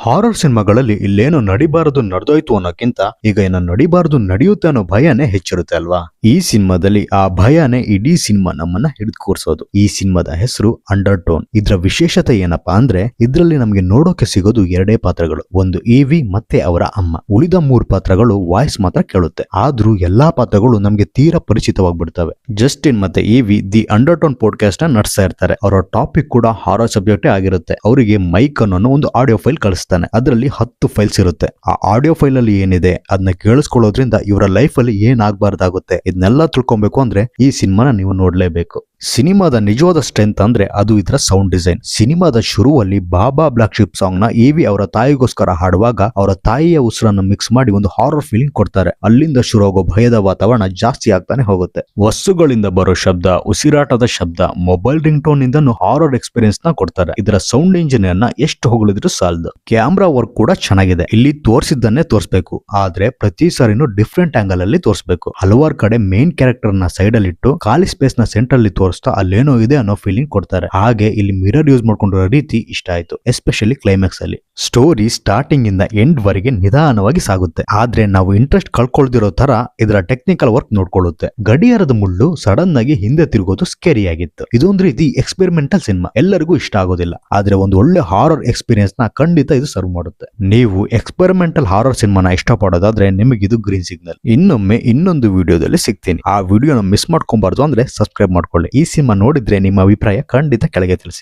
Horror ಸಿನಿಮಾಗಳಲ್ಲಿ ಇಲ್ಲೇನೋ ನಡಿಬಾರದು ನಡೆದೋಯ್ತು ಅನ್ನೋಕ್ಕಿಂತ ಈಗ ಏನೋ ನಡಿಬಾರದು ನಡೆಯುತ್ತೆ ಅನ್ನೋ ಭಯನೇ ಹೆಚ್ಚಿರುತ್ತೆ ಅಲ್ವಾ. ಈ ಸಿನಿಮಾದಲ್ಲಿ ಆ ಭಯನೇ ಇಡೀ ಸಿನಿಮಾ ನಮ್ಮನ್ನ ಹಿಡಿದು ಕೂರ್ಸೋದು. ಈ ಸಿನಿಮಾದ ಹೆಸರು ಅಂಡರ್ ಟೋನ್. ಇದ್ರ ವಿಶೇಷತೆ ಏನಪ್ಪಾ ಅಂದ್ರೆ ಇದ್ರಲ್ಲಿ ನಮಗೆ ನೋಡೋಕೆ ಸಿಗೋದು ಎರಡೇ ಪಾತ್ರಗಳು, ಒಂದು ಇವಿ ಮತ್ತೆ ಅವರ ಅಮ್ಮ. ಉಳಿದ 3 ಪಾತ್ರಗಳು ವಾಯ್ಸ್ ಮಾತ್ರ ಕೇಳುತ್ತೆ. ಆದ್ರೂ ಎಲ್ಲಾ ಪಾತ್ರಗಳು ನಮ್ಗೆ ತೀರಾ ಪರಿಚಿತವಾಗ್ಬಿಡ್ತವೆ. ಜಸ್ಟಿನ್ ಮತ್ತೆ EV the under tone podcast ನ ನಡೆಸ್ತಾ ಇರ್ತಾರೆ. ಅವರ ಟಾಪಿಕ್ ಕೂಡ ಹಾರರ್ ಸಬ್ಜೆಕ್ಟೇ ಆಗಿರುತ್ತೆ. ಅವರಿಗೆ ಮೈಕ್ ಅನ್ನೋ ಒಂದು ಆಡಿಯೋ ಫೈಲ್ ಕಳಿಸ್ತಾನೆ. ಅದರಲ್ಲಿ 10 ಫೈಲ್ಸ್ ಇರುತ್ತೆ. ಆ ಆಡಿಯೋ ಫೈಲ್ ಅಲ್ಲಿ ಏನಿದೆ ಅದನ್ನ ಕೇಳಿಸ್ಕೊಳ್ಳೋದ್ರಿಂದ ಇವರ ಲೈಫ್ ಅಲ್ಲಿ ಏನಾಗಬಾರ್ದಾಗುತ್ತೆ. ಇದನ್ನೆಲ್ಲ ತಿಳ್ಕೊಬೇಕು ಅಂದ್ರೆ ಈ ಸಿನಿಮಾನ ನೀವು ನೋಡ್ಲೇಬೇಕು. ಸಿನಿಮಾದ ನಿಜವಾದ ಸ್ಟ್ರೆಂತ್ ಅಂದ್ರೆ ಅದು ಇದರ ಸೌಂಡ್ ಡಿಸೈನ್. ಸಿನಿಮಾದ ಶುರುವಲ್ಲಿ ಬಾಬಾ ಬ್ಲಾಕ್ ಶಿಪ್ ಸಾಂಗ್ ನ ಇವಿ ಅವರ ತಾಯಿಗೋಸ್ಕರ ಹಾಡುವಾಗ ಅವರ ತಾಯಿಯ ಉಸಿರನ್ನು ಮಿಕ್ಸ್ ಮಾಡಿ ಒಂದು ಹಾರರ್ ಫೀಲಿಂಗ್ ಕೊಡ್ತಾರೆ. ಅಲ್ಲಿಂದ ಶುರುವಾಗೋ ಭಯದ ವಾತಾವರಣ ಜಾಸ್ತಿ ಆಗ್ತಾನೆ ಹೋಗುತ್ತೆ. ವಸ್ತುಗಳಿಂದ ಬರೋ ಶಬ್ದ, ಉಸಿರಾಟದ ಶಬ್ದ, ಮೊಬೈಲ್ ರಿಂಗ್ ಟೋನ್ ಇಂದನು ಹಾರರ್ ಎಕ್ಸ್ಪೀರಿಯನ್ಸ್ ನ ಕೊಡ್ತಾರೆ. ಇದರ ಸೌಂಡ್ ಇಂಜಿನಿಯರ್ ನ ಎಷ್ಟು ಹೊಗಳಿದ್ರು ಸಾಲದು. ಕ್ಯಾಮ್ರಾ ವರ್ಕ್ ಕೂಡ ಚೆನ್ನಾಗಿದೆ. ಇಲ್ಲಿ ತೋರಿಸಿದ್ದನ್ನೇ ತೋರಿಸಬೇಕು, ಆದ್ರೆ ಪ್ರತಿ ಸಾರಿನೂ ಡಿಫ್ರೆಂಟ್ ಆಂಗಲ್ ಅಲ್ಲಿ ತೋರಿಸಬೇಕು. ಹಲವಾರು ಕಡೆ ಮೇನ್ ಕ್ಯಾರೆಕ್ಟರ್ ನ ಸೈಡ್ ಅಲ್ಲಿ ಇಟ್ಟು ಖಾಲಿ ಸ್ಪೇಸ್ ನ ಸೆಂಟರ್ ಅಲ್ಲಿ ತೋರಿಸ್ತಾ ಅಲ್ಲೇನೋ ಇದೆ ಅನ್ನೋ ಫೀಲಿಂಗ್ ಕೊಡ್ತಾರೆ. ಹಾಗೆ ಇಲ್ಲಿ ಮಿರರ್ ಯೂಸ್ ಮಾಡ್ಕೊಂಡಿರೋ ರೀತಿ ಇಷ್ಟ ಆಯ್ತು, ಎಸ್ಪೆಷಲಿ ಕ್ಲೈಮ್ಯಾಕ್ಸ್ ಅಲ್ಲಿ. ಸ್ಟೋರಿ ಸ್ಟಾರ್ಟಿಂಗ್ ಇಂದ ಎಂಡ್ ವರೆಗೆ ನಿಧಾನವಾಗಿ ಸಾಗುತ್ತೆ, ಆದ್ರೆ ನಾವು ಇಂಟ್ರೆಸ್ಟ್ ಕಳ್ಕೊಳ್ದಿರೋ ತರ ಇದರ ಟೆಕ್ನಿಕಲ್ ವರ್ಕ್ ನೋಡ್ಕೊಳ್ಳುತ್ತೆ. ಗಡಿಯಾರದ ಮುಳ್ಳು ಸಡನ್ ಆಗಿ ಹಿಂದೆ ತಿರುಗೋದು ಸ್ಕೇರಿ ಆಗಿತ್ತು. ಇದೊಂದು ರೀತಿ ಎಕ್ಸ್ಪೆರಿಮೆಂಟಲ್ ಸಿನಿಮಾ, ಎಲ್ಲರಿಗೂ ಇಷ್ಟ ಆಗೋದಿಲ್ಲ, ಆದ್ರೆ ಒಂದು ಒಳ್ಳೆ ಹಾರರ್ ಎಕ್ಸ್ಪೀರಿಯನ್ಸ್ ನ ಖಂಡಿತ ಇದು ಸರ್ವ್ ಮಾಡುತ್ತೆ. ನೀವು ಎಕ್ಸ್ಪೆರಿಮೆಂಟಲ್ ಹಾರರ್ ಸಿನಿಮಾನ ಇಷ್ಟಪಡೋದಾದ್ರೆ ನಿಮಗೆ ಇದು ಗ್ರೀನ್ ಸಿಗ್ನಲ್. ಇನ್ನೊಮ್ಮೆ ಇನ್ನೊಂದು ವಿಡಿಯೋದಲ್ಲಿ ಸಿಗ್ತೀನಿ. ಆ ವಿಡಿಯೋನ ಮಿಸ್ ಮಾಡ್ಕೊಬಾರ್ದು ಅಂದ್ರೆ ಸಬ್ಸ್ಕ್ರೈಬ್ ಮಾಡ್ಕೊಳ್ಳಿ. ಈ ಸಿನಿಮಾ ನೋಡಿದ್ರೆ ನಿಮ್ಮ ಅಭಿಪ್ರಾಯ ಖಂಡಿತ ಕೆಳಗೆ ತಿಳಿಸಿ.